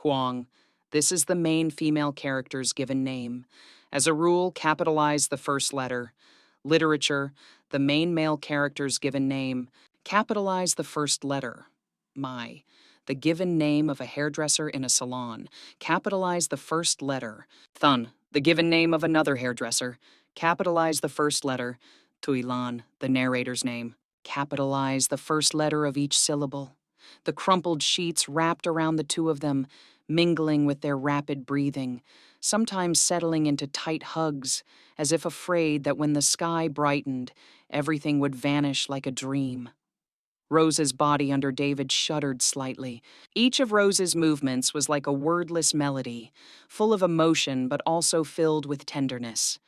Huang. This is the main female character's given name. As a rule, capitalize the first letter. Literature, the main male character's given name. Capitalize the first letter. My. The given name of a hairdresser in a salon. Capitalize the first letter. Thun. The given name of another hairdresser. Capitalize the first letter. Tuilan. The narrator's name. Capitalize the first letter of each syllable. The crumpled sheets wrapped around the two of them, mingling with their rapid breathing, sometimes settling into tight hugs, as if afraid that when the sky brightened, everything would vanish like a dream. Rose's body under David shuddered slightly. Each of Rose's movements was like a wordless melody, full of emotion but also filled with tenderness.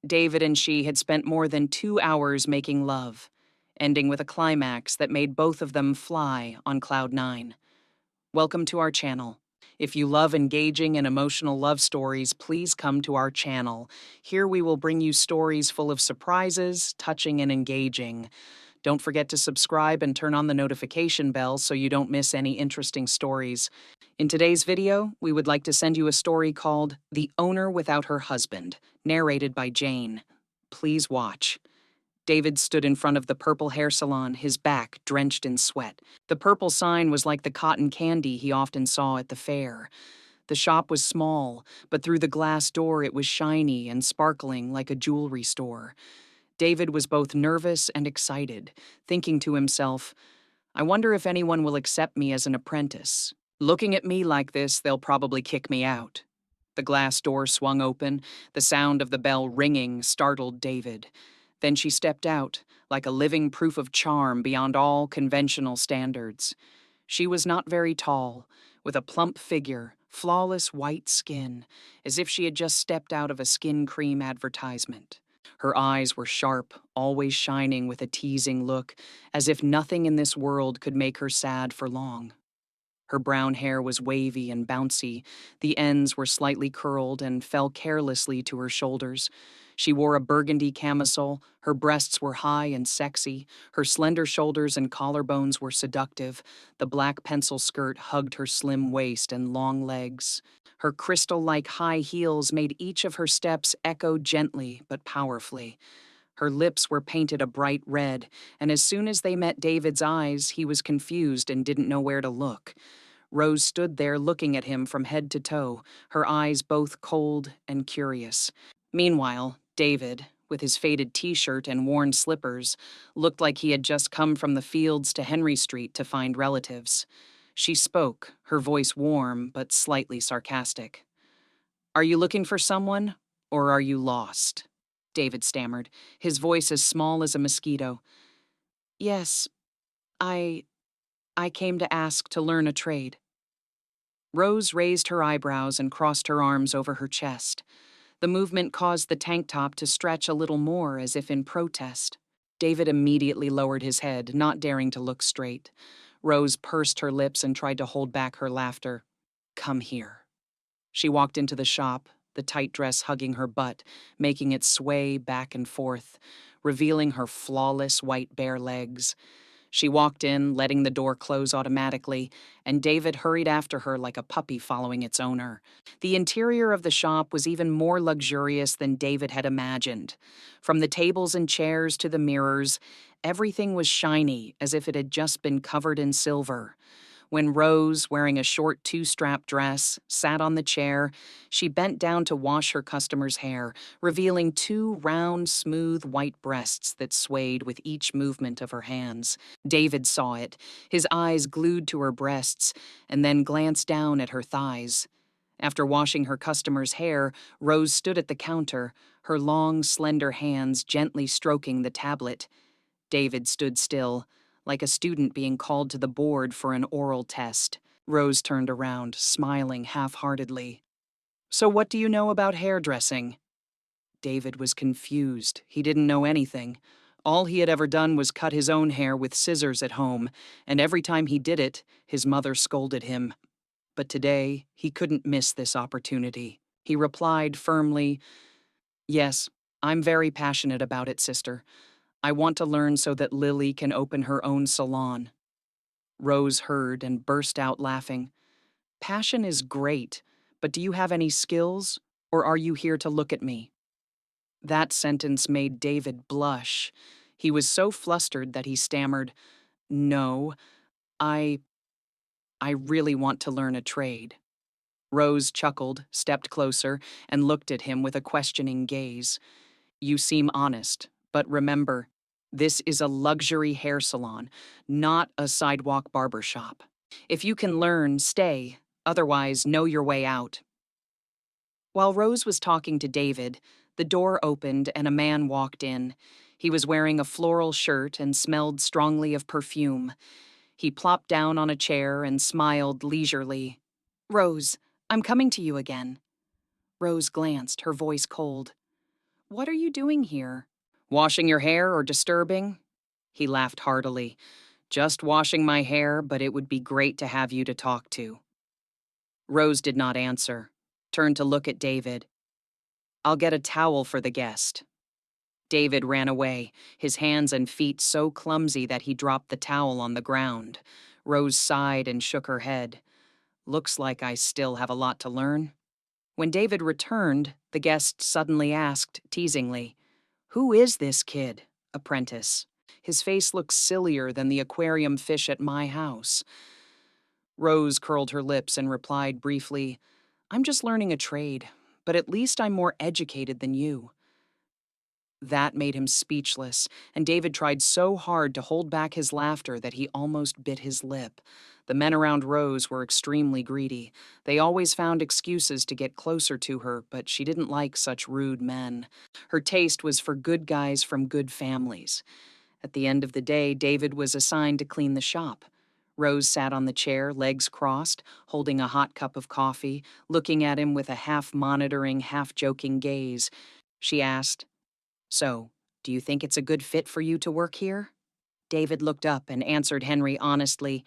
David and she had spent more than 2 hours making love, ending with a climax that made both of them fly on cloud nine. Welcome to our channel. If you love engaging and emotional love stories, please come to our channel. Here we will bring you stories full of surprises, touching and engaging. Don't forget to subscribe and turn on the notification bell so you don't miss any interesting stories. In today's video, we would like to send you a story called The Owner Without Her Husband, narrated by Jane. Please watch. David stood in front of the Purple Hair Salon, his back drenched in sweat. The purple sign was like the cotton candy he often saw at the fair. The shop was small, but through the glass door it was shiny and sparkling like a jewelry store. David was both nervous and excited, thinking to himself, I wonder if anyone will accept me as an apprentice. Looking at me like this, they'll probably kick me out. The glass door swung open. The sound of the bell ringing startled David. Then she stepped out, like a living proof of charm beyond all conventional standards. She was not very tall, with a plump figure, flawless white skin, as if she had just stepped out of a skin cream advertisement. Her eyes were sharp, always shining with a teasing look, as if nothing in this world could make her sad for long. Her brown hair was wavy and bouncy. The ends were slightly curled and fell carelessly to her shoulders. She wore a burgundy camisole. Her breasts were high and sexy. Her slender shoulders and collarbones were seductive. The black pencil skirt hugged her slim waist and long legs. Her crystal-like high heels made each of her steps echo gently but powerfully. Her lips were painted a bright red, and as soon as they met David's eyes, he was confused and didn't know where to look. Rose stood there looking at him from head to toe, her eyes both cold and curious. Meanwhile, David, with his faded t-shirt and worn slippers, looked like he had just come from the fields to Henry Street to find relatives. She spoke, her voice warm but slightly sarcastic. Are you looking for someone, or are you lost? David stammered, his voice as small as a mosquito. Yes, I came to ask to learn a trade. Rose raised her eyebrows and crossed her arms over her chest. The movement caused the tank top to stretch a little more as if in protest. David immediately lowered his head, not daring to look straight. Rose pursed her lips and tried to hold back her laughter. Come here. She walked into the shop, the tight dress hugging her butt, making it sway back and forth, revealing her flawless white bare legs. She walked in, letting the door close automatically, and David hurried after her like a puppy following its owner. The interior of the shop was even more luxurious than David had imagined. From the tables and chairs to the mirrors, everything was shiny, as if it had just been covered in silver. When Rose, wearing a short two-strap dress, sat on the chair, she bent down to wash her customer's hair, revealing 2 round, smooth white breasts that swayed with each movement of her hands. David saw it, his eyes glued to her breasts, and then glanced down at her thighs. After washing her customer's hair, Rose stood at the counter, her long, slender hands gently stroking the tablet. David stood still, like a student being called to the board for an oral test. Rose turned around, smiling half-heartedly. So what do you know about hairdressing? David was confused. He didn't know anything. All he had ever done was cut his own hair with scissors at home, and every time he did it, his mother scolded him. But today, he couldn't miss this opportunity. He replied firmly, Yes, I'm very passionate about it, sister. I want to learn so that Lily can open her own salon. Rose heard and burst out laughing. Passion is great, but do you have any skills, or are you here to look at me? That sentence made David blush. He was so flustered that he stammered, No, I. I really want to learn a trade. Rose chuckled, stepped closer, and looked at him with a questioning gaze. You seem honest, but remember, this is a luxury hair salon, not a sidewalk barber shop. If you can learn, stay. Otherwise, know your way out. While Rose was talking to David, the door opened and a man walked in. He was wearing a floral shirt and smelled strongly of perfume. He plopped down on a chair and smiled leisurely. Rose, I'm coming to you again. Rose glanced, her voice cold. What are you doing here? Washing your hair or disturbing? He laughed heartily. Just washing my hair, but it would be great to have you to talk to. Rose did not answer, turned to look at David. I'll get a towel for the guest. David ran away, his hands and feet so clumsy that he dropped the towel on the ground. Rose sighed and shook her head. Looks like I still have a lot to learn. When David returned, the guest suddenly asked, teasingly, Who is this kid, apprentice? His face looks sillier than the aquarium fish at my house. Rose curled her lips and replied briefly, I'm just learning a trade, but at least I'm more educated than you. That made him speechless, and David tried so hard to hold back his laughter that he almost bit his lip. The men around Rose were extremely greedy. They always found excuses to get closer to her, but she didn't like such rude men. Her taste was for good guys from good families. At the end of the day, David was assigned to clean the shop. Rose sat on the chair, legs crossed, holding a hot cup of coffee, looking at him with a half-monitoring, half-joking gaze. She asked, So, do you think it's a good fit for you to work here? David looked up and answered Henry honestly,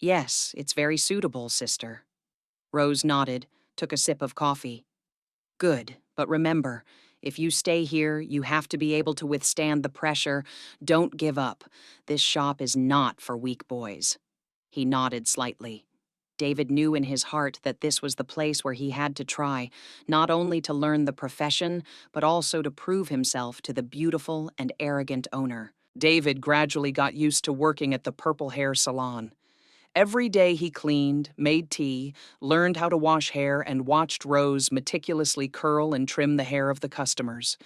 Yes, it's very suitable, sister. Rose nodded, took a sip of coffee. Good, but remember, if you stay here, you have to be able to withstand the pressure. Don't give up. This shop is not for weak boys. He nodded slightly. David knew in his heart that this was the place where he had to try, not only to learn the profession, but also to prove himself to the beautiful and arrogant owner. David gradually got used to working at the Purple Hair Salon. Every day he cleaned, made tea, learned how to wash hair, and watched Rose meticulously curl and trim the hair of the customers.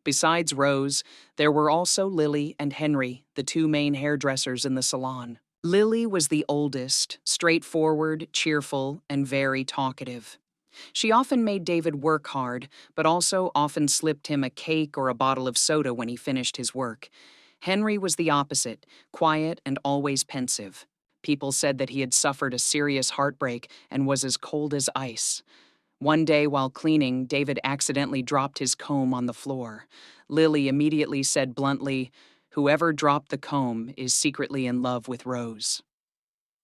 Besides Rose, there were also Lily and Henry, the two main hairdressers in the salon. Lily was the oldest, straightforward, cheerful, and very talkative. She often made David work hard, but also often slipped him a cake or a bottle of soda when he finished his work. Henry was the opposite, quiet and always pensive. People said that he had suffered a serious heartbreak and was as cold as ice. One day while cleaning, David accidentally dropped his comb on the floor. Lily immediately said bluntly, Whoever dropped the comb is secretly in love with Rose.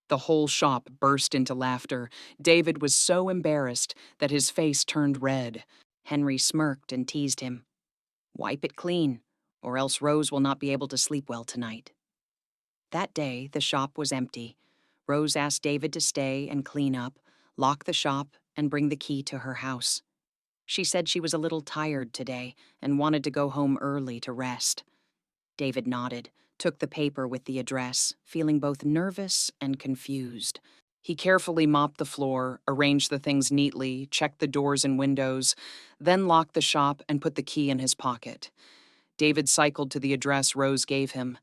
The whole shop burst into laughter. David was so embarrassed that his face turned red. Henry smirked and teased him. Wipe it clean, or else Rose will not be able to sleep well tonight. That day, the shop was empty. Rose asked David to stay and clean up, lock the shop, and bring the key to her house. She said she was a little tired today and wanted to go home early to rest. David nodded, took the paper with the address, feeling both nervous and confused. He carefully mopped the floor, arranged the things neatly, checked the doors and windows, then locked the shop and put the key in his pocket. David cycled to the address Rose gave him.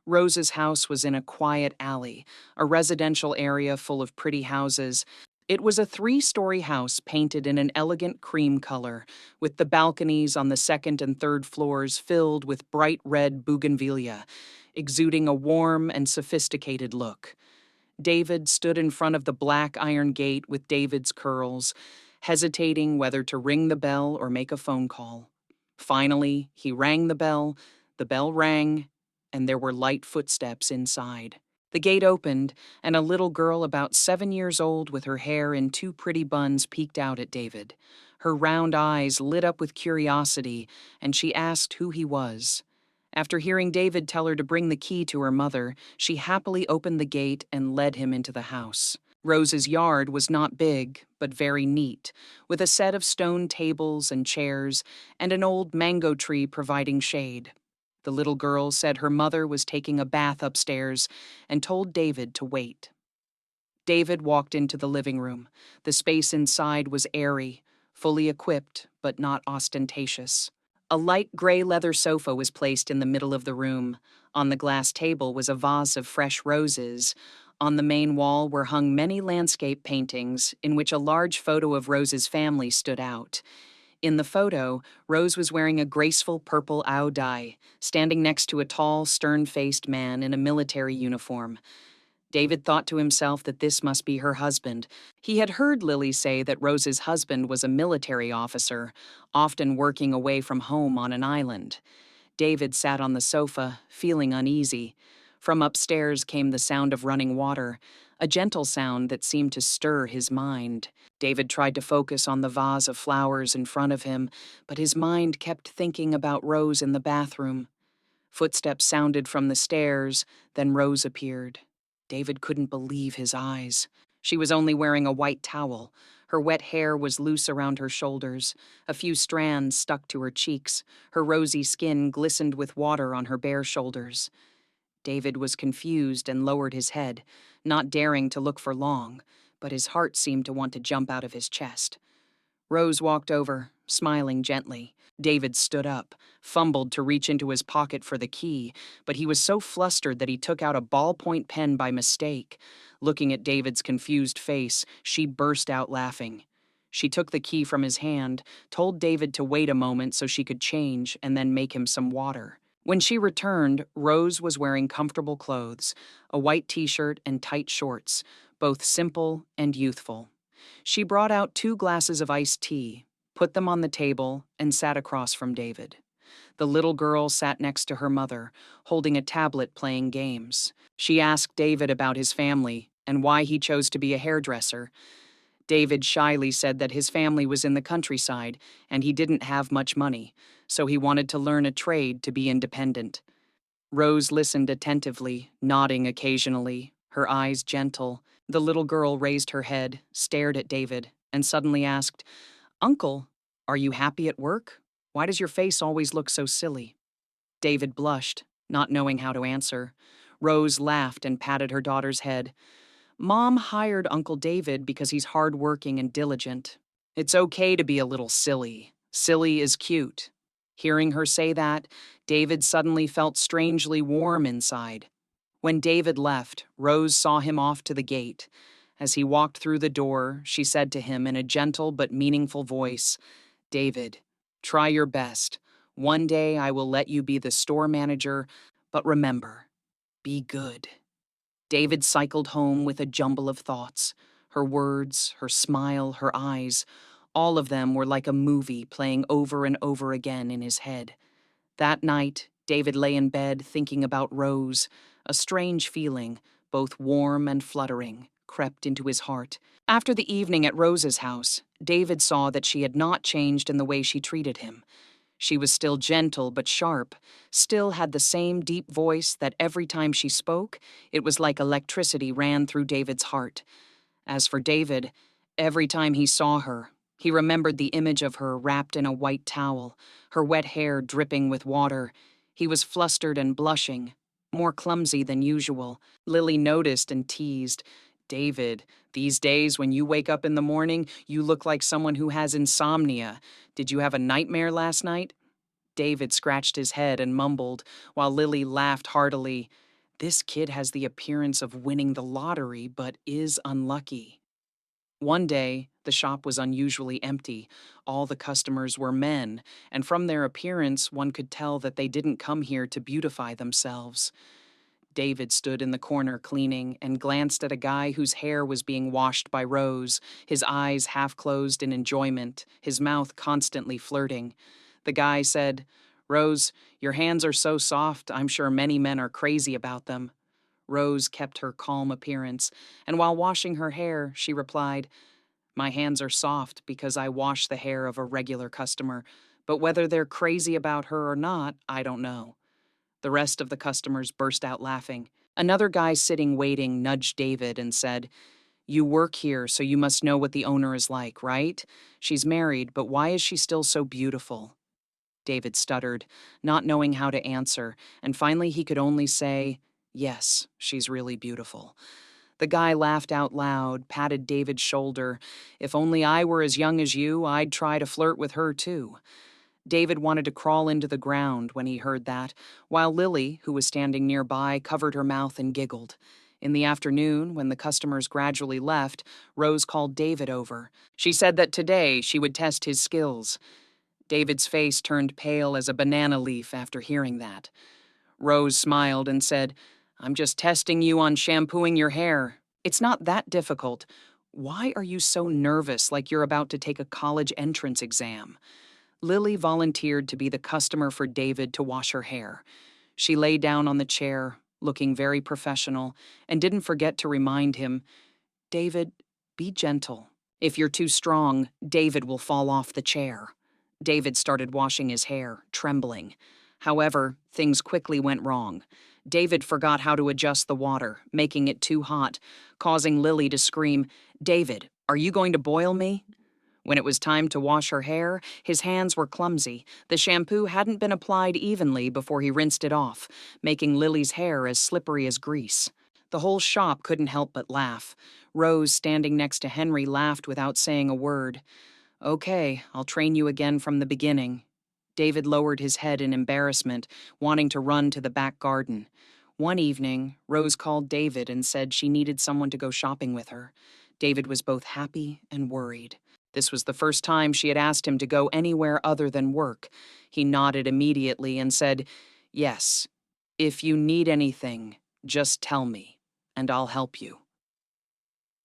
Rose's house was in a quiet alley, a residential area full of pretty houses. It was a 3-story house painted in an elegant cream color, with the balconies on the second and third floors filled with bright red bougainvillea, exuding a warm and sophisticated look. David stood in front of the black iron gate with David's curls, hesitating whether to ring the bell or make a phone call. Finally, he rang the bell rang, and there were light footsteps inside. The gate opened, and a little girl about 7 years old with her hair in 2 pretty buns peeked out at David. Her round eyes lit up with curiosity, and she asked who he was. After hearing David tell her to bring the key to her mother, she happily opened the gate and led him into the house. Rose's yard was not big, but very neat, with a set of stone tables and chairs and an old mango tree providing shade. The little girl said her mother was taking a bath upstairs and told David to wait. David walked into the living room. The space inside was airy, fully equipped, but not ostentatious. A light gray leather sofa was placed in the middle of the room. On the glass table was a vase of fresh roses. On the main wall were hung many landscape paintings, in which a large photo of Rose's family stood out. In the photo, Rose was wearing a graceful purple ao dai, standing next to a tall, stern-faced man in a military uniform. David thought to himself that this must be her husband. He had heard Lily say that Rose's husband was a military officer, often working away from home on an island. David sat on the sofa, feeling uneasy. From upstairs came the sound of running water, a gentle sound that seemed to stir his mind. David tried to focus on the vase of flowers in front of him, but his mind kept thinking about Rose in the bathroom. Footsteps sounded from the stairs, then Rose appeared. David couldn't believe his eyes. She was only wearing a white towel. Her wet hair was loose around her shoulders. A few strands stuck to her cheeks. Her rosy skin glistened with water on her bare shoulders. David was confused and lowered his head, not daring to look for long, but his heart seemed to want to jump out of his chest. Rose walked over, smiling gently. David stood up, fumbled to reach into his pocket for the key, but he was so flustered that he took out a ballpoint pen by mistake. Looking at David's confused face, she burst out laughing. She took the key from his hand, told David to wait a moment so she could change and then make him some water. When she returned, Rose was wearing comfortable clothes, a white t-shirt and tight shorts, both simple and youthful. She brought out 2 glasses of iced tea, put them on the table, and sat across from David. The little girl sat next to her mother, holding a tablet playing games. She asked David about his family and why he chose to be a hairdresser. David shyly said that his family was in the countryside and he didn't have much money, so he wanted to learn a trade to be independent. Rose listened attentively, nodding occasionally, her eyes gentle. The little girl raised her head, stared at David, and suddenly asked, "Uncle, are you happy at work? Why does your face always look so silly?" David blushed, not knowing how to answer. Rose laughed and patted her daughter's head. "Mom hired Uncle David because he's hardworking and diligent. It's okay to be a little silly. Silly is cute." Hearing her say that, David suddenly felt strangely warm inside. When David left, Rose saw him off to the gate. As he walked through the door, she said to him in a gentle but meaningful voice, "David, try your best. One day I will let you be the store manager, but remember, be good." David cycled home with a jumble of thoughts. Her words, her smile, her eyes, all of them were like a movie playing over and over again in his head. That night, David lay in bed thinking about Rose. A strange feeling, both warm and fluttering, crept into his heart. After the evening at Rose's house, David saw that she had not changed in the way she treated him. She was still gentle but sharp, still had the same deep voice that every time she spoke, it was like electricity ran through David's heart. As for David, every time he saw her, he remembered the image of her wrapped in a white towel, her wet hair dripping with water. He was flustered and blushing, more clumsy than usual. Lily noticed and teased, "David, these days when you wake up in the morning, you look like someone who has insomnia. Did you have a nightmare last night?" David scratched his head and mumbled, while Lily laughed heartily. "This kid has the appearance of winning the lottery, but is unlucky." One day, the shop was unusually empty. All the customers were men, and from their appearance, one could tell that they didn't come here to beautify themselves. David stood in the corner cleaning and glanced at a guy whose hair was being washed by Rose, his eyes half closed in enjoyment, his mouth constantly flirting. The guy said, "Rose, your hands are so soft, I'm sure many men are crazy about them." Rose kept her calm appearance, and while washing her hair, she replied, "My hands are soft because I wash the hair of a regular customer, but whether they're crazy about her or not, I don't know." The rest of the customers burst out laughing. Another guy sitting waiting nudged David and said, You work here, so you must know what the owner is like, right? She's married, but why is she still so beautiful? David stuttered, not knowing how to answer, and finally he could only say, "Yes, she's really beautiful." The guy laughed out loud, patted David's shoulder. "If only I were as young as you, I'd try to flirt with her too." David wanted to crawl into the ground when he heard that, while Lily, who was standing nearby, covered her mouth and giggled. In the afternoon, when the customers gradually left, Rose called David over. She said that today she would test his skills. David's face turned pale as a banana leaf after hearing that. Rose smiled and said, "I'm just testing you on shampooing your hair. It's not that difficult. Why are you so nervous like you're about to take a college entrance exam?" Lily volunteered to be the customer for David to wash her hair. She lay down on the chair, looking very professional, and didn't forget to remind him, "David, be gentle. If you're too strong, David will fall off the chair." David started washing his hair, trembling. However, things quickly went wrong. David forgot how to adjust the water, making it too hot, causing Lily to scream, "David, are you going to boil me?" When it was time to wash her hair, his hands were clumsy. The shampoo hadn't been applied evenly before he rinsed it off, making Lily's hair as slippery as grease. The whole shop couldn't help but laugh. Rose, standing next to Henry, laughed without saying a word. "Okay, I'll train you again from the beginning." David lowered his head in embarrassment, wanting to run to the back garden. One evening, Rose called David and said she needed someone to go shopping with her. David was both happy and worried. This was the first time she had asked him to go anywhere other than work. He nodded immediately and said, "Yes, if you need anything, just tell me, and I'll help you."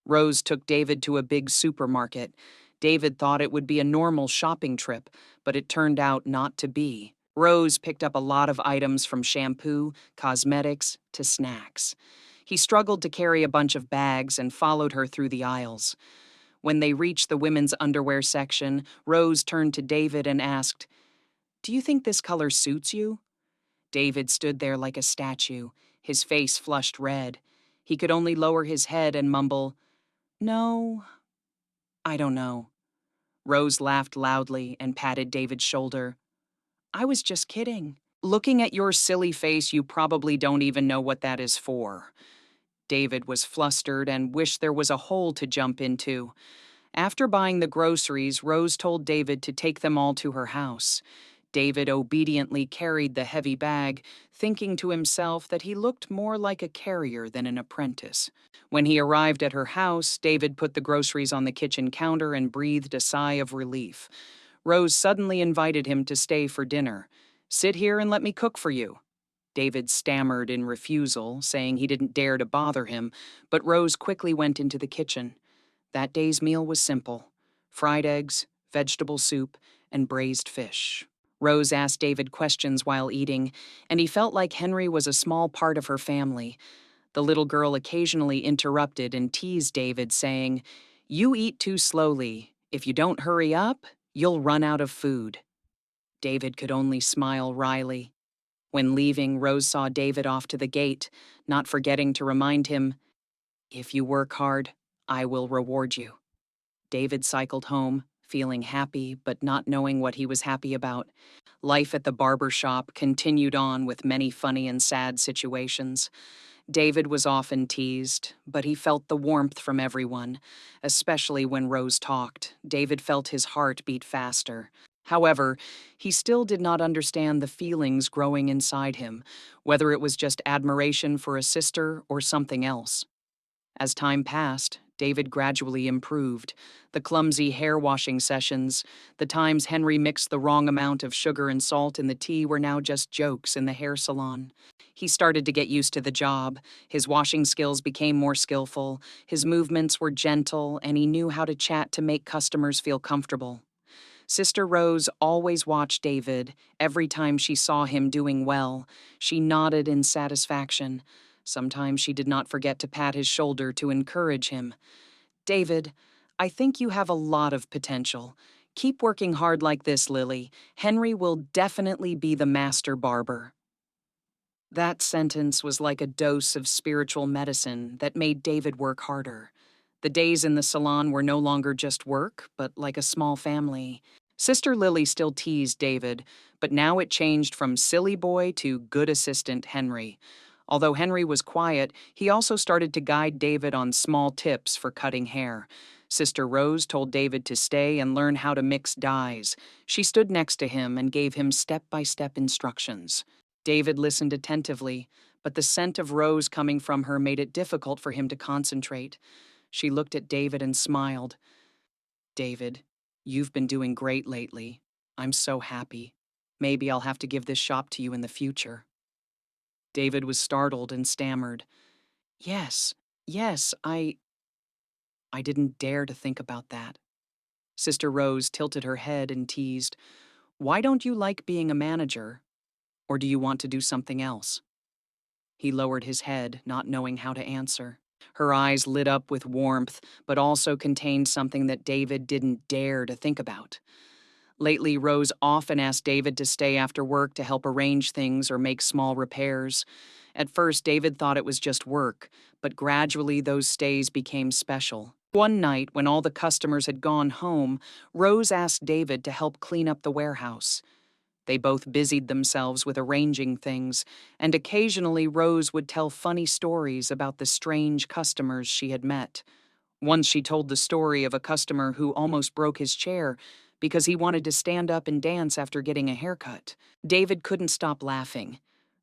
Rose took David to a big supermarket. David thought it would be a normal shopping trip, but it turned out not to be. Rose picked up a lot of items from shampoo, cosmetics, to snacks. He struggled to carry a bunch of bags and followed her through the aisles. When they reached the women's underwear section, Rose turned to David and asked, "Do you think this color suits you?" David stood there like a statue, his face flushed red. He could only lower his head and mumble, "No, I don't know." Rose laughed loudly and patted David's shoulder. "I was just kidding. Looking at your silly face, you probably don't even know what that is for." David was flustered and wished there was a hole to jump into. After buying the groceries, Rose told David to take them all to her house. David obediently carried the heavy bag, thinking to himself that he looked more like a carrier than an apprentice. When he arrived at her house, David put the groceries on the kitchen counter and breathed a sigh of relief. Rose suddenly invited him to stay for dinner. "Sit here and let me cook for you." David stammered in refusal, saying he didn't dare to bother him, but Rose quickly went into the kitchen. That day's meal was simple: fried eggs, vegetable soup, and braised fish. Rose asked David questions while eating, and he felt like Henry was a small part of her family. The little girl occasionally interrupted and teased David, saying, "You eat too slowly. If you don't hurry up, you'll run out of food." David could only smile wryly. When leaving, Rose saw David off to the gate, not forgetting to remind him, "If you work hard, I will reward you." David cycled home, feeling happy but not knowing what he was happy about. Life at the barber shop continued on with many funny and sad situations. David was often teased, but he felt the warmth from everyone. Especially when Rose talked, David felt his heart beat faster. However, he still did not understand the feelings growing inside him, whether it was just admiration for a sister or something else. As time passed, David gradually improved. The clumsy hair washing sessions, the times Henry mixed the wrong amount of sugar and salt in the tea were now just jokes in the hair salon. He started to get used to the job. His washing skills became more skillful, his movements were gentle, and he knew how to chat to make customers feel comfortable. Sister Rose always watched David. Every time she saw him doing well, she nodded in satisfaction. Sometimes she did not forget to pat his shoulder to encourage him. "David, I think you have a lot of potential. Keep working hard like this, Lily. Henry will definitely be the master barber." That sentence was like a dose of spiritual medicine that made David work harder. The days in the salon were no longer just work, but like a small family. Sister Lily still teased David, but now it changed from silly boy to good assistant Henry. Although Henry was quiet, he also started to guide David on small tips for cutting hair. Sister Rose told David to stay and learn how to mix dyes. She stood next to him and gave him step-by-step instructions. David listened attentively, but the scent of Rose coming from her made it difficult for him to concentrate. She looked at David and smiled. David, you've been doing great lately. I'm so happy. Maybe I'll have to give this shop to you in the future. David was startled and stammered. Yes, yes, I didn't dare to think about that. Sister Rose tilted her head and teased, Why don't you like being a manager? Or do you want to do something else? He lowered his head, not knowing how to answer. Her eyes lit up with warmth, but also contained something that David didn't dare to think about. Lately, Rose often asked David to stay after work to help arrange things or make small repairs. At first, David thought it was just work, but gradually those stays became special. One night, when all the customers had gone home, Rose asked David to help clean up the warehouse. They both busied themselves with arranging things, and occasionally Rose would tell funny stories about the strange customers she had met. Once she told the story of a customer who almost broke his chair because he wanted to stand up and dance after getting a haircut. David couldn't stop laughing.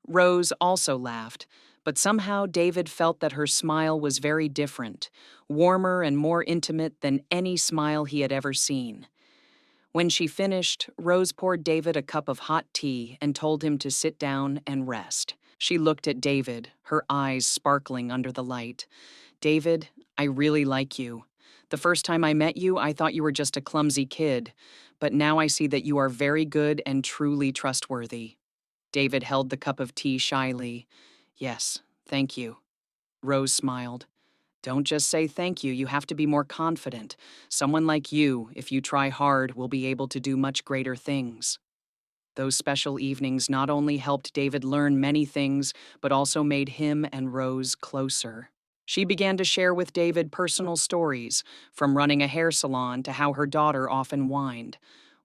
Rose also laughed, but somehow David felt that her smile was very different, warmer and more intimate than any smile he had ever seen. When she finished, Rose poured David a cup of hot tea and told him to sit down and rest. She looked at David, her eyes sparkling under the light. David, I really like you. The first time I met you, I thought you were just a clumsy kid, but now I see that you are very good and truly trustworthy. David held the cup of tea shyly. Yes, thank you. Rose smiled. Don't just say thank you, you have to be more confident. Someone like you, if you try hard, will be able to do much greater things. Those special evenings not only helped David learn many things, but also made him and Rose closer. She began to share with David personal stories, from running a hair salon to how her daughter often whined.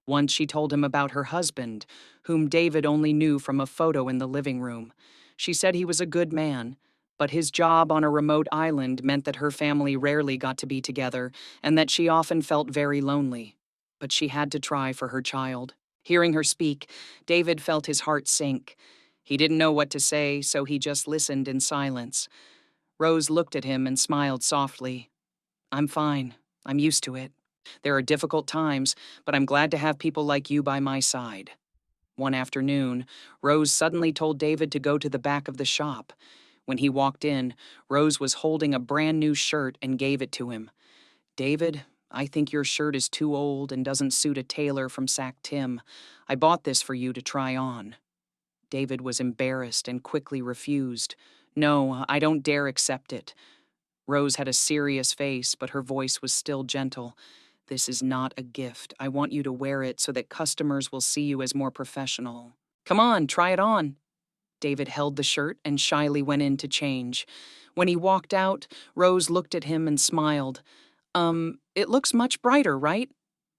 Once she told him about her husband, whom David only knew from a photo in the living room. She said he was a good man, but his job on a remote island meant that her family rarely got to be together and that she often felt very lonely. But she had to try for her child. Hearing her speak, David felt his heart sink. He didn't know what to say, so he just listened in silence. Rose looked at him and smiled softly. I'm fine. I'm used to it. There are difficult times, but I'm glad to have people like you by my side. One afternoon, Rose suddenly told David to go to the back of the shop. When he walked in, Rose was holding a brand new shirt and gave it to him. David, I think your shirt is too old and doesn't suit a tailor from Sac Tim. I bought this for you to try on. David was embarrassed and quickly refused. No, I don't dare accept it. Rose had a serious face, but her voice was still gentle. This is not a gift. I want you to wear it so that customers will see you as more professional. Come on, try it on. David held the shirt and shyly went in to change. When he walked out, Rose looked at him and smiled. It looks much brighter, right?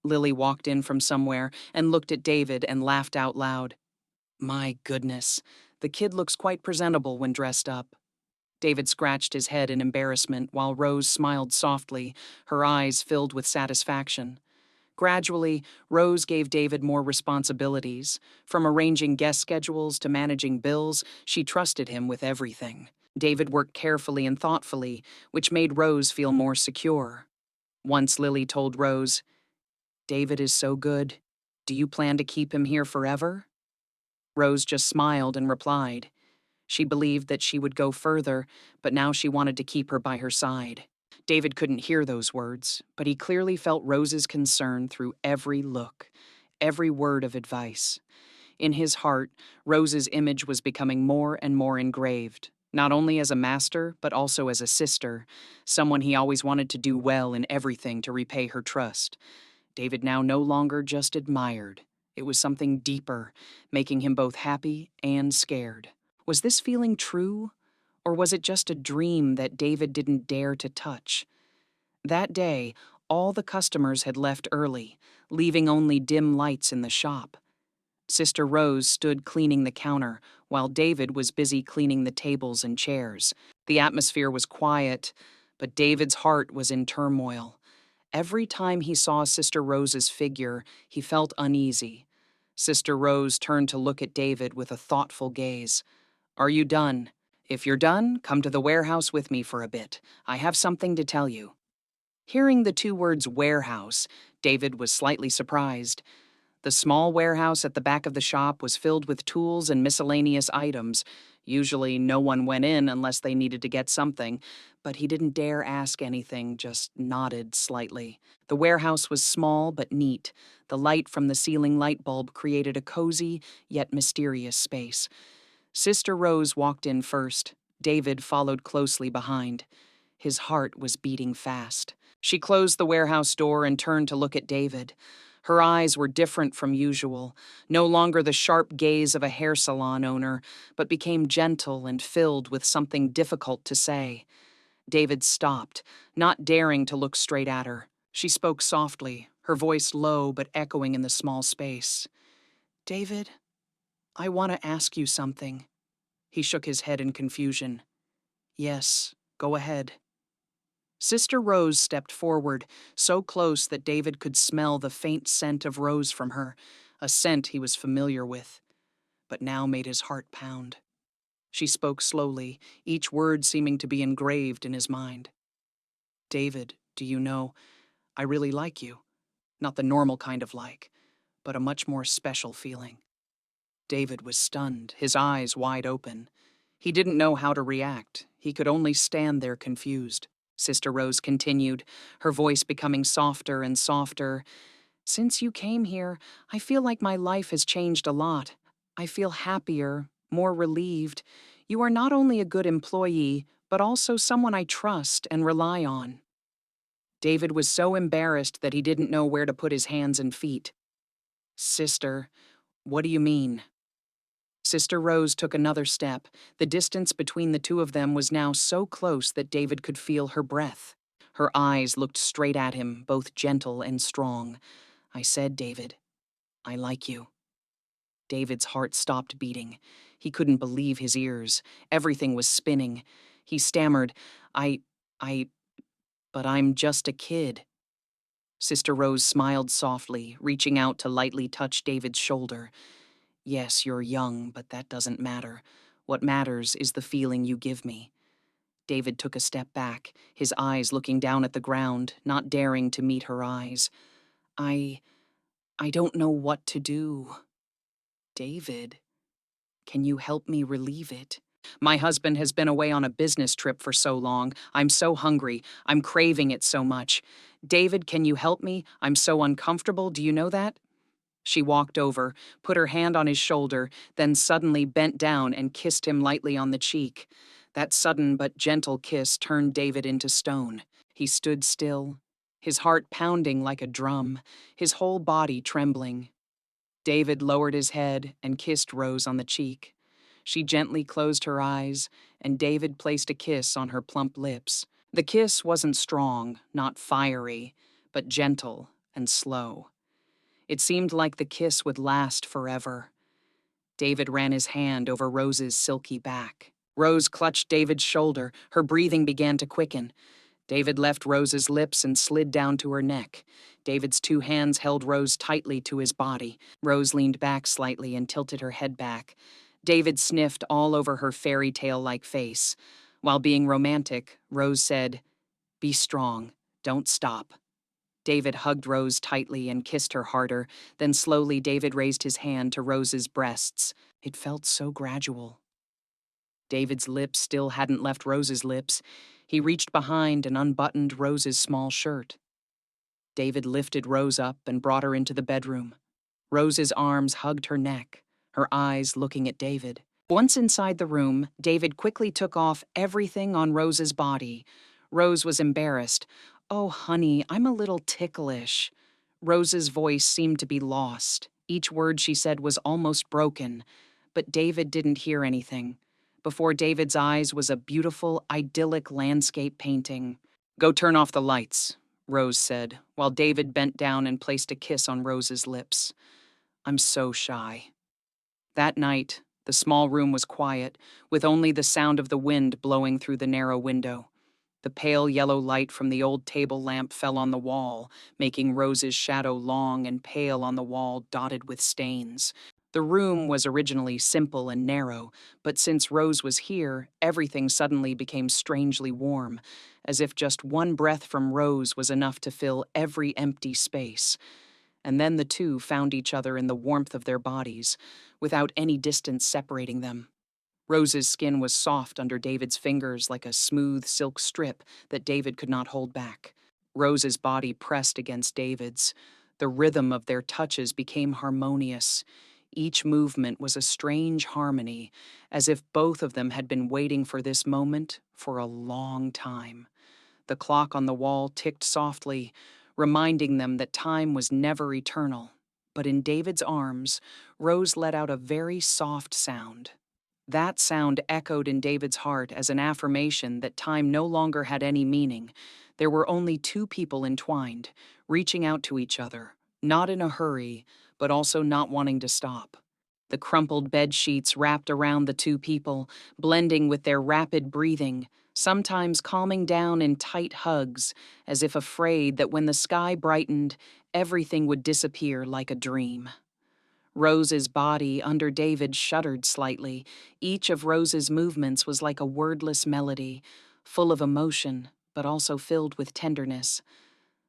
Lily walked in from somewhere and looked at David and laughed out loud. My goodness, the kid looks quite presentable when dressed up. David scratched his head in embarrassment while Rose smiled softly, her eyes filled with satisfaction. Gradually, Rose gave David more responsibilities. From arranging guest schedules to managing bills, she trusted him with everything. David worked carefully and thoughtfully, which made Rose feel more secure. Once Lily told Rose, David is so good. Do you plan to keep him here forever? Rose just smiled and replied. She believed that she would go further, but now she wanted to keep her by her side. David couldn't hear those words, but he clearly felt Rose's concern through every look, every word of advice. In his heart, Rose's image was becoming more and more engraved, not only as a master, but also as a sister, someone he always wanted to do well in everything to repay her trust. David now no longer just admired. It was something deeper, making him both happy and scared. Was this feeling true? Or was it just a dream that David didn't dare to touch? That day, all the customers had left early, leaving only dim lights in the shop. Sister Rose stood cleaning the counter, while David was busy cleaning the tables and chairs. The atmosphere was quiet, but David's heart was in turmoil. Every time he saw Sister Rose's figure, he felt uneasy. Sister Rose turned to look at David with a thoughtful gaze. "Are you done? If you're done, come to the warehouse with me for a bit. I have something to tell you." Hearing the two words warehouse, David was slightly surprised. The small warehouse at the back of the shop was filled with tools and miscellaneous items. Usually no one went in unless they needed to get something, but he didn't dare ask anything, just nodded slightly. The warehouse was small but neat. The light from the ceiling light bulb created a cozy yet mysterious space. Sister Rose walked in first. David followed closely behind. His heart was beating fast. She closed the warehouse door and turned to look at David. Her eyes were different from usual, no longer the sharp gaze of a hair salon owner, but became gentle and filled with something difficult to say. David stopped, not daring to look straight at her. She spoke softly, her voice low but echoing in the small space. "David, I want to ask you something." He shook his head in confusion. "Yes, go ahead." Sister Rose stepped forward, so close that David could smell the faint scent of rose from her, a scent he was familiar with, but now made his heart pound. She spoke slowly, each word seeming to be engraved in his mind. "David, do you know, I really like you. Not the normal kind of like, but a much more special feeling." David was stunned, his eyes wide open. He didn't know how to react. He could only stand there confused. Sister Rose continued, her voice becoming softer and softer. "Since you came here, I feel like my life has changed a lot. I feel happier, more relieved. You are not only a good employee, but also someone I trust and rely on." David was so embarrassed that he didn't know where to put his hands and feet. "Sister, what do you mean?" Sister Rose took another step. The distance between the two of them was now so close that David could feel her breath. Her eyes looked straight at him, both gentle and strong. "I said, David, I like you." David's heart stopped beating. He couldn't believe his ears. Everything was spinning. He stammered, I, but I'm just a kid." Sister Rose smiled softly, reaching out to lightly touch David's shoulder. "Yes, you're young, but that doesn't matter. What matters is the feeling you give me." David took a step back, his eyes looking down at the ground, not daring to meet her eyes. I don't know what to do." "David, can you help me relieve it? My husband has been away on a business trip for so long. I'm so hungry. I'm craving it so much. David, can you help me? I'm so uncomfortable. Do you know that?" She walked over, put her hand on his shoulder, then suddenly bent down and kissed him lightly on the cheek. That sudden but gentle kiss turned David into stone. He stood still, his heart pounding like a drum, his whole body trembling. David lowered his head and kissed Rose on the cheek. She gently closed her eyes, and David placed a kiss on her plump lips. The kiss wasn't strong, not fiery, but gentle and slow. It seemed like the kiss would last forever. David ran his hand over Rose's silky back. Rose clutched David's shoulder. Her breathing began to quicken. David left Rose's lips and slid down to her neck. David's two hands held Rose tightly to his body. Rose leaned back slightly and tilted her head back. David sniffed all over her fairy tale-like face. While being romantic, Rose said, "Be strong. Don't stop." David hugged Rose tightly and kissed her harder. Then slowly David raised his hand to Rose's breasts. It felt so gradual. David's lips still hadn't left Rose's lips. He reached behind and unbuttoned Rose's small shirt. David lifted Rose up and brought her into the bedroom. Rose's arms hugged her neck, her eyes looking at David. Once inside the room, David quickly took off everything on Rose's body. Rose was embarrassed. "Oh, honey, I'm a little ticklish." Rose's voice seemed to be lost. Each word she said was almost broken. But David didn't hear anything. Before David's eyes was a beautiful, idyllic landscape painting. Go turn off the lights, Rose said, while David bent down and placed a kiss on Rose's lips. I'm so shy. That night, the small room was quiet, with only the sound of the wind blowing through the narrow window. The pale yellow light from the old table lamp fell on the wall, making Rose's shadow long and pale on the wall dotted with stains. The room was originally simple and narrow, but since Rose was here, everything suddenly became strangely warm, as if just one breath from Rose was enough to fill every empty space. And then the two found each other in the warmth of their bodies, without any distance separating them. Rose's skin was soft under David's fingers like a smooth silk strip that David could not hold back. Rose's body pressed against David's. The rhythm of their touches became harmonious. Each movement was a strange harmony, as if both of them had been waiting for this moment for a long time. The clock on the wall ticked softly, reminding them that time was never eternal. But in David's arms, Rose let out a very soft sound. That sound echoed in David's heart as an affirmation that time no longer had any meaning. There were only two people entwined, reaching out to each other, not in a hurry, but also not wanting to stop. The crumpled bed sheets wrapped around the two people, blending with their rapid breathing, sometimes calming down in tight hugs, as if afraid that when the sky brightened, everything would disappear like a dream. Rose's body under David shuddered slightly. Each of Rose's movements was like a wordless melody, full of emotion, but also filled with tenderness.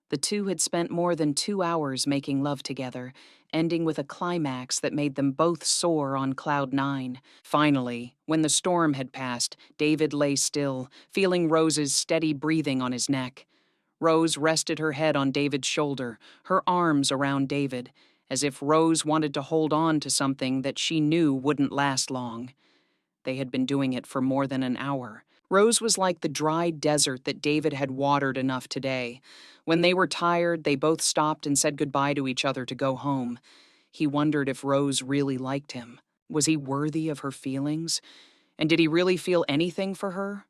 The two had spent more than 2 hours making love together, ending with a climax that made them both soar on cloud nine. Finally, when the storm had passed, David lay still, feeling Rose's steady breathing on his neck. Rose rested her head on David's shoulder, her arms around David, as if Rose wanted to hold on to something that she knew wouldn't last long. They had been doing it for more than an hour. Rose was like the dry desert that David had watered enough today. When they were tired, they both stopped and said goodbye to each other to go home. He wondered if Rose really liked him. Was he worthy of her feelings? And did he really feel anything for her?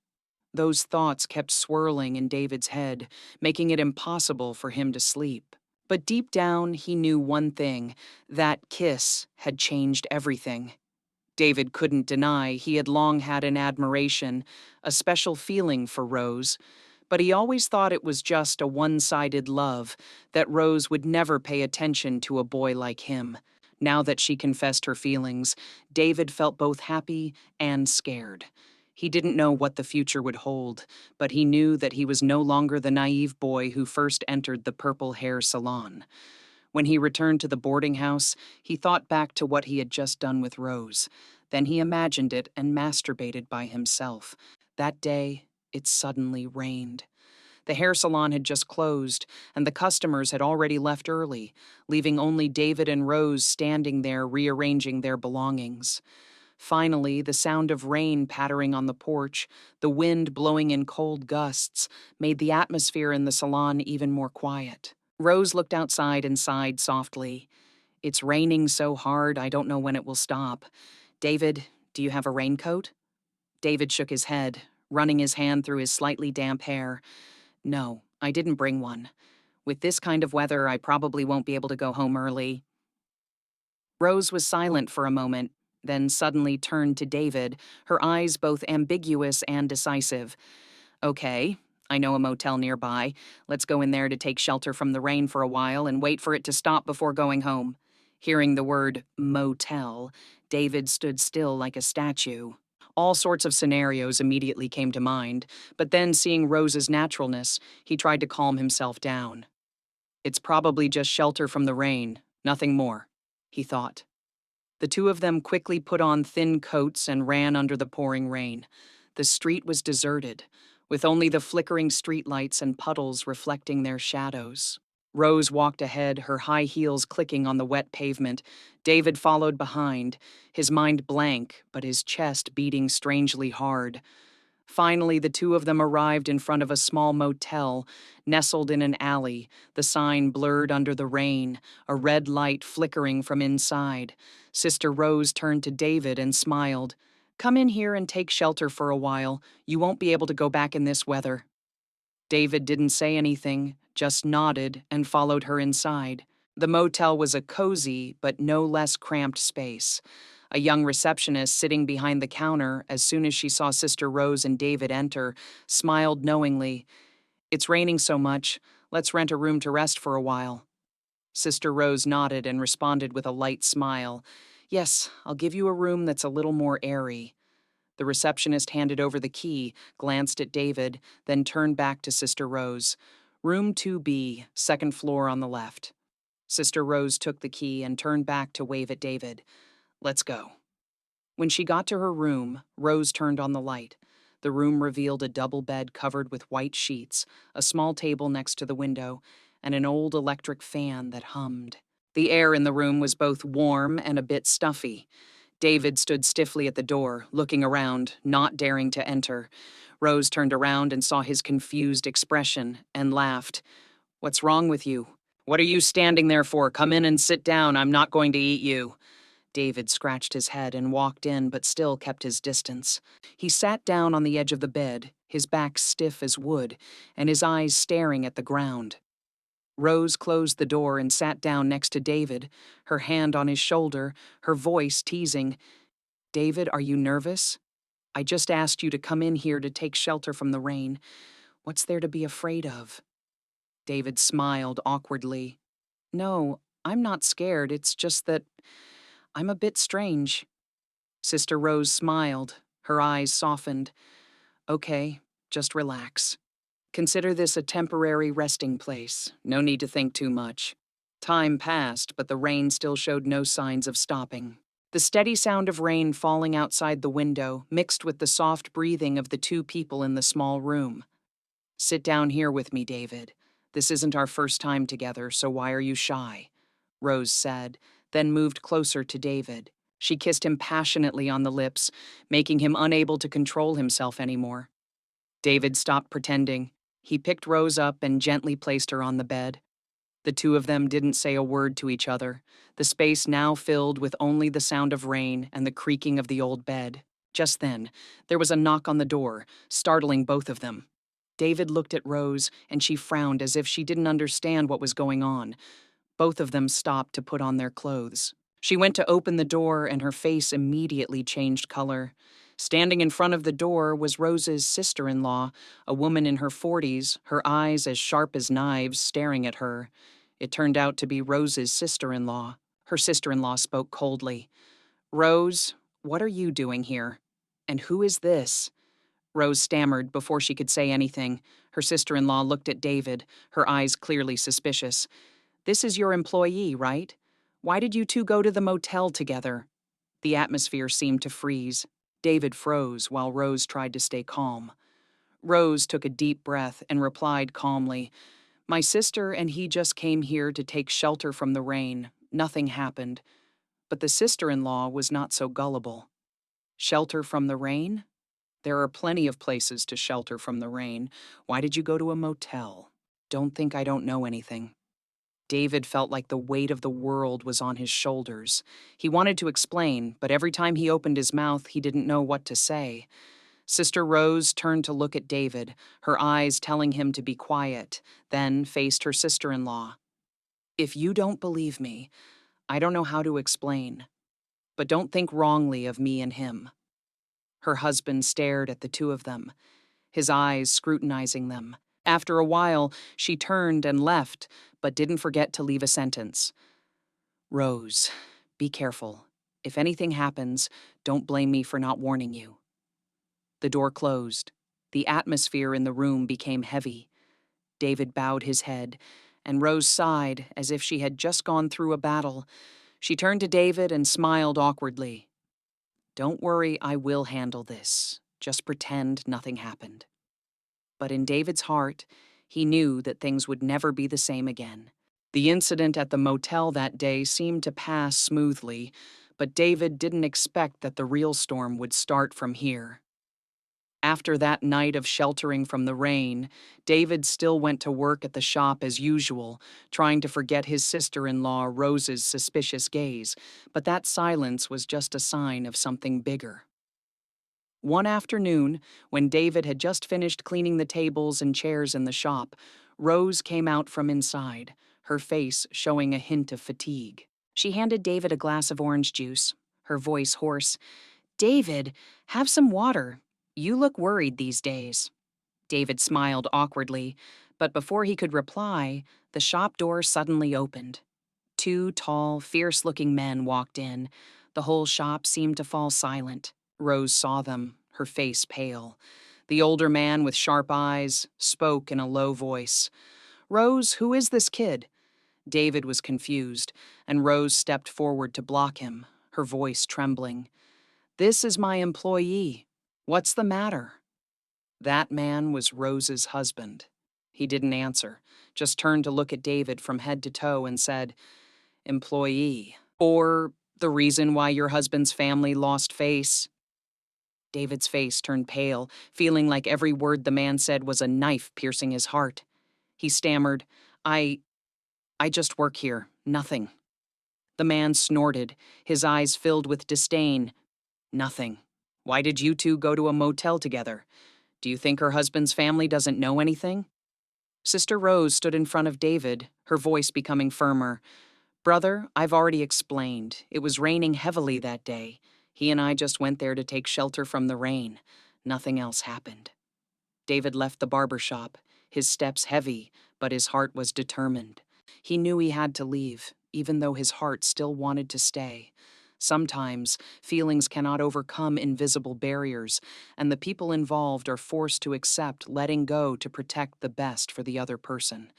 Those thoughts kept swirling in David's head, making it impossible for him to sleep. But deep down, he knew one thing: that kiss had changed everything. David couldn't deny he had long had an admiration, a special feeling for Rose, but he always thought it was just a one-sided love, that Rose would never pay attention to a boy like him. Now that she confessed her feelings, David felt both happy and scared. He didn't know what the future would hold, but he knew that he was no longer the naive boy who first entered the Purple Hair Salon. When he returned to the boarding house, he thought back to what he had just done with Rose. Then he imagined it and masturbated by himself. That day, it suddenly rained. The hair salon had just closed, and the customers had already left early, leaving only David and Rose standing there rearranging their belongings. Finally, the sound of rain pattering on the porch, the wind blowing in cold gusts, made the atmosphere in the salon even more quiet. Rose looked outside and sighed softly. It's raining so hard, I don't know when it will stop. David, do you have a raincoat? David shook his head, running his hand through his slightly damp hair. No, I didn't bring one. With this kind of weather, I probably won't be able to go home early. Rose was silent for a moment, then suddenly turned to David, her eyes both ambiguous and decisive. Okay, I know a motel nearby. Let's go in there to take shelter from the rain for a while and wait for it to stop before going home. Hearing the word motel, David stood still like a statue. All sorts of scenarios immediately came to mind, but then seeing Rose's naturalness, he tried to calm himself down. It's probably just shelter from the rain, nothing more, he thought. The two of them quickly put on thin coats and ran under the pouring rain. The street was deserted, with only the flickering streetlights and puddles reflecting their shadows. Rose walked ahead, her high heels clicking on the wet pavement. David followed behind, his mind blank, but his chest beating strangely hard. Finally, the two of them arrived in front of a small motel, nestled in an alley, the sign blurred under the rain, a red light flickering from inside. Sister Rose turned to David and smiled. Come in here and take shelter for a while. You won't be able to go back in this weather. David didn't say anything, just nodded and followed her inside. The motel was a cozy, but no less cramped space. A young receptionist sitting behind the counter, as soon as she saw Sister Rose and David enter, smiled knowingly. "It's raining so much. Let's rent a room to rest for a while." Sister Rose nodded and responded with a light smile. "Yes, I'll give you a room that's a little more airy." The receptionist handed over the key, glanced at David, then turned back to Sister Rose. "Room 2B, second floor on the left." Sister Rose took the key and turned back to wave at David. "Let's go." When she got to her room, Rose turned on the light. The room revealed a double bed covered with white sheets, a small table next to the window, and an old electric fan that hummed. The air in the room was both warm and a bit stuffy. David stood stiffly at the door, looking around, not daring to enter. Rose turned around and saw his confused expression, and laughed. "What's wrong with you? What are you standing there for? Come in and sit down. I'm not going to eat you." David scratched his head and walked in, but still kept his distance. He sat down on the edge of the bed, his back stiff as wood, and his eyes staring at the ground. Rose closed the door and sat down next to David, her hand on his shoulder, her voice teasing. "David, are you nervous? I just asked you to come in here to take shelter from the rain. What's there to be afraid of?" David smiled awkwardly. "No, I'm not scared. It's just that I'm a bit strange." Sister Rose smiled. Her eyes softened. "Okay, just relax. Consider this a temporary resting place. No need to think too much." Time passed, but the rain still showed no signs of stopping. The steady sound of rain falling outside the window mixed with the soft breathing of the two people in the small room. "Sit down here with me, David. This isn't our first time together, so why are you shy?" Rose said, then moved closer to David. She kissed him passionately on the lips, making him unable to control himself anymore. David stopped pretending. He picked Rose up and gently placed her on the bed. The two of them didn't say a word to each other, the space now filled with only the sound of rain and the creaking of the old bed. Just then, there was a knock on the door, startling both of them. David looked at Rose, and she frowned as if she didn't understand what was going on. Both of them stopped to put on their clothes. She went to open the door, and her face immediately changed color. Standing in front of the door was Rose's sister-in-law, a woman in her 40s, her eyes as sharp as knives, staring at her. It turned out to be Rose's sister-in-law. Her sister-in-law spoke coldly. "Rose, what are you doing here? And who is this?" Rose stammered before she could say anything. Her sister-in-law looked at David, her eyes clearly suspicious. "This is your employee, right? Why did you two go to the motel together?" The atmosphere seemed to freeze. David froze while Rose tried to stay calm. Rose took a deep breath and replied calmly, "My sister and he just came here to take shelter from the rain. Nothing happened." But the sister-in-law was not so gullible. "Shelter from the rain? There are plenty of places to shelter from the rain. Why did you go to a motel? Don't think I don't know anything." David felt like the weight of the world was on his shoulders. He wanted to explain, but every time he opened his mouth, he didn't know what to say. Sister Rose turned to look at David, her eyes telling him to be quiet, then faced her sister-in-law. "If you don't believe me, I don't know how to explain. But don't think wrongly of me and him." Her husband stared at the two of them, his eyes scrutinizing them. After a while, she turned and left, but didn't forget to leave a sentence. "Rose, be careful. If anything happens, don't blame me for not warning you." The door closed. The atmosphere in the room became heavy. David bowed his head, and Rose sighed as if she had just gone through a battle. She turned to David and smiled awkwardly. "Don't worry, I will handle this. Just pretend nothing happened." But in David's heart, he knew that things would never be the same again. The incident at the motel that day seemed to pass smoothly, but David didn't expect that the real storm would start from here. After that night of sheltering from the rain, David still went to work at the shop as usual, trying to forget his sister-in-law Rose's suspicious gaze, but that silence was just a sign of something bigger. One afternoon, when David had just finished cleaning the tables and chairs in the shop, Rose came out from inside, her face showing a hint of fatigue. She handed David a glass of orange juice, her voice hoarse. "David, have some water. You look worried these days." David smiled awkwardly, but before he could reply, the shop door suddenly opened. Two tall, fierce-looking men walked in. The whole shop seemed to fall silent. Rose saw them, her face pale. The older man with sharp eyes spoke in a low voice. "Rose, who is this kid?" David was confused, and Rose stepped forward to block him, her voice trembling. "This is my employee. What's the matter?" That man was Rose's husband. He didn't answer, just turned to look at David from head to toe and said, "Employee. Or the reason why your husband's family lost face?" David's face turned pale, feeling like every word the man said was a knife piercing his heart. He stammered, I just work here, nothing." The man snorted, his eyes filled with disdain. "Nothing. Why did you two go to a motel together? Do you think her husband's family doesn't know anything?" Sister Rose stood in front of David, her voice becoming firmer. "Brother, I've already explained. It was raining heavily that day. He and I just went there to take shelter from the rain. Nothing else happened." David left the barber shop, his steps heavy, but his heart was determined. He knew he had to leave, even though his heart still wanted to stay. Sometimes, feelings cannot overcome invisible barriers, and the people involved are forced to accept letting go to protect the best for the other person.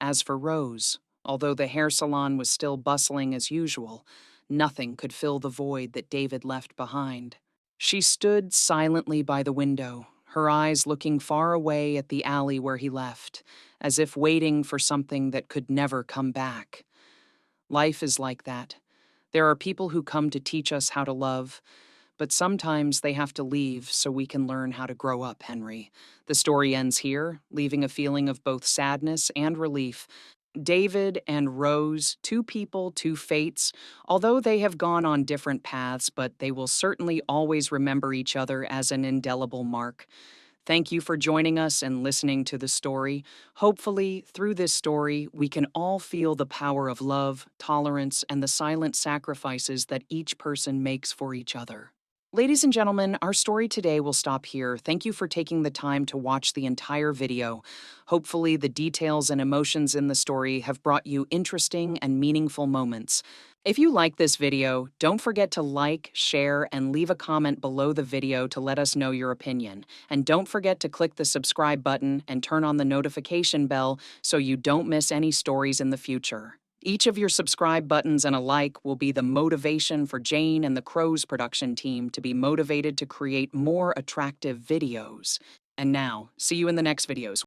As for Rose, although the hair salon was still bustling as usual, nothing could fill the void that David left behind. She stood silently by the window, her eyes looking far away at the alley where he left, as if waiting for something that could never come back. Life is like that. There are people who come to teach us how to love, but sometimes they have to leave so we can learn how to grow up, Henry. The story ends here, leaving a feeling of both sadness and relief. David and Rose, two people, two fates, although they have gone on different paths, but they will certainly always remember each other as an indelible mark. Thank you for joining us and listening to the story. Hopefully, through this story, we can all feel the power of love, tolerance, and the silent sacrifices that each person makes for each other. Ladies and gentlemen, our story today will stop here. Thank you for taking the time to watch the entire video. Hopefully, the details and emotions in the story have brought you interesting and meaningful moments. If you like this video, don't forget to like, share, and leave a comment below the video to let us know your opinion. And don't forget to click the subscribe button and turn on the notification bell so you don't miss any stories in the future. Each of your subscribe buttons and a like will be the motivation for Jane and the Crows production team to be motivated to create more attractive videos. And now, see you in the next videos.